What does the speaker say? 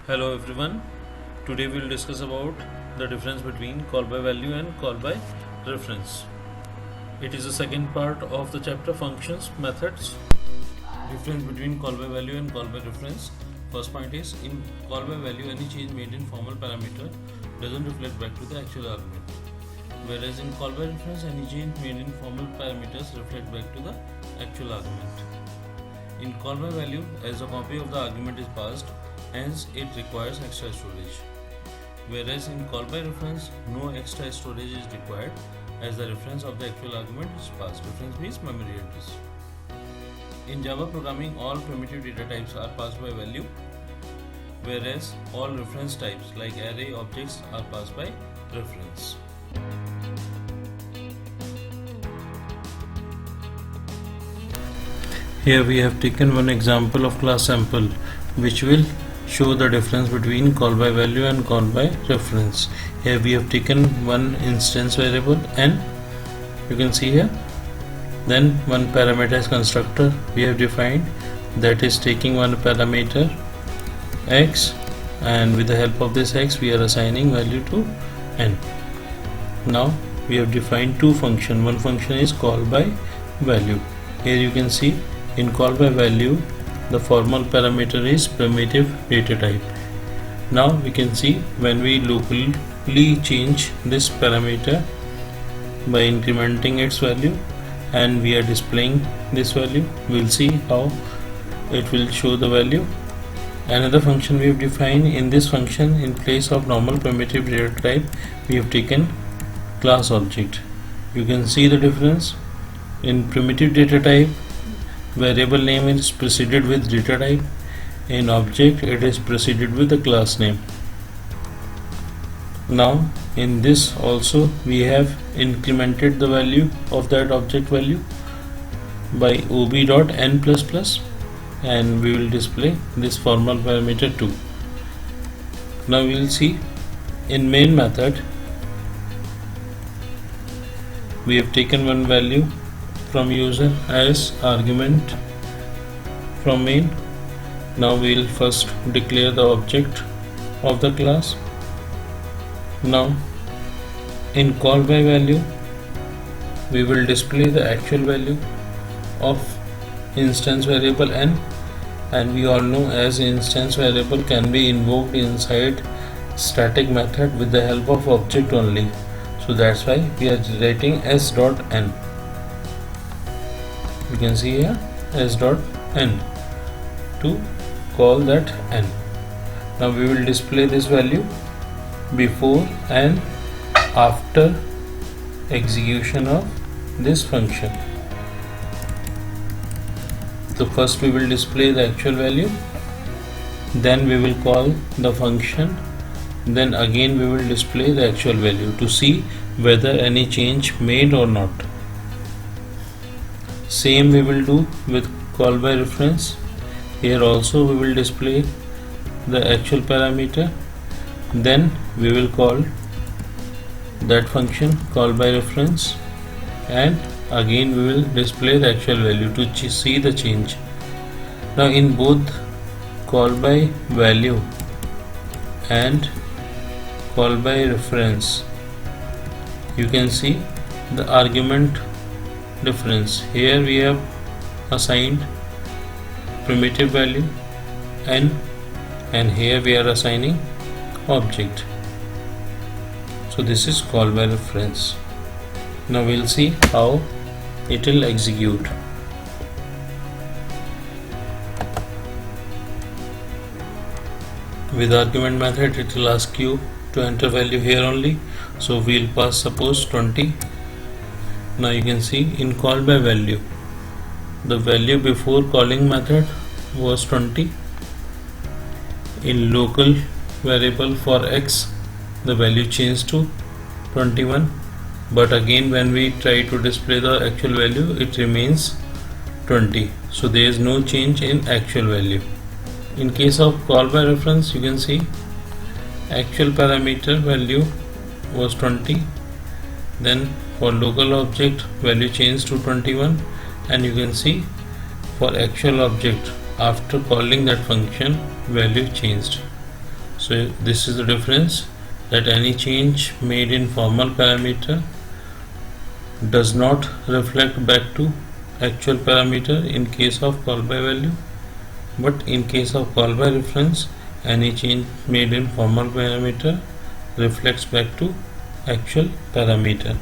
Hello everyone. Today we will discuss about the difference between call by value and call by reference. It is the second part of the chapter functions methods. Difference between call by value and call by reference. First point is in call by value any change made in formal parameter doesn't reflect back to the actual argument. Whereas in call by reference any change made in formal parameters reflect back to the actual argument. In call by value, as a copy of the argument is passed, hence it requires extra storage. Whereas in call by reference, no extra storage is required as the reference of the actual argument is passed. Reference means memory address. In Java programming, all primitive data types are passed by value, whereas all reference types like array objects are passed by reference. Here we have taken one example of class sample which will show the difference between call by value and call by reference. Here we have taken one instance variable n, you can see here. Then one parameterized constructor we have defined, that is taking one parameter x, and with the help of this x we are assigning value to n. Now we have defined two functions. One function is call by value. Here you can see in call by value the formal parameter is primitive data type. Now we can see when we locally change this parameter by incrementing its value and we are displaying this value, we will see how it will show the value. Another function we have defined, in this function in place of normal primitive data type we have taken class object. You can see the difference. In primitive data type variable name is preceded with data type. In object it is preceded with the class name. Now in this also we have incremented the value of that object value by ob.n++, and we will display this formal parameter too. Now we will see in main method we have taken one value from user as argument from main. Now we will first declare the object of the class. Now in call by value we will display the actual value of instance variable n, and we all know as instance variable can be invoked inside static method with the help of object only. So that's why we are writing s.n. You can see here s.n to call that n. Now we will display this value before and after execution of this function. So first we will display the actual value, then we will call the function, then again we will display the actual value to see whether any change made or not. Same we will do with call by reference. Here also we will display the actual parameter, then we will call that function call by reference, and again we will display the actual value to see the change. Now in both call by value and call by reference you can see the argument difference. Here we have assigned primitive value n, and here we are assigning object. So this is call by reference. Now we'll see how it will execute. With argument method it will ask you to enter value here only, so we'll pass suppose 20. Now you can see in call by value the value before calling method was 20. In local variable for x the value changed to 21, but again when we try to display the actual value it remains 20, so there is no change in actual value. In case of call by reference you can see actual parameter value was 20, then for local object value changed to 21, and you can see for actual object after calling that function value changed. So this is the difference, that any change made in formal parameter does not reflect back to actual parameter in case of call by value, but in case of call by reference, any change made in formal parameter reflects back to actual parameter.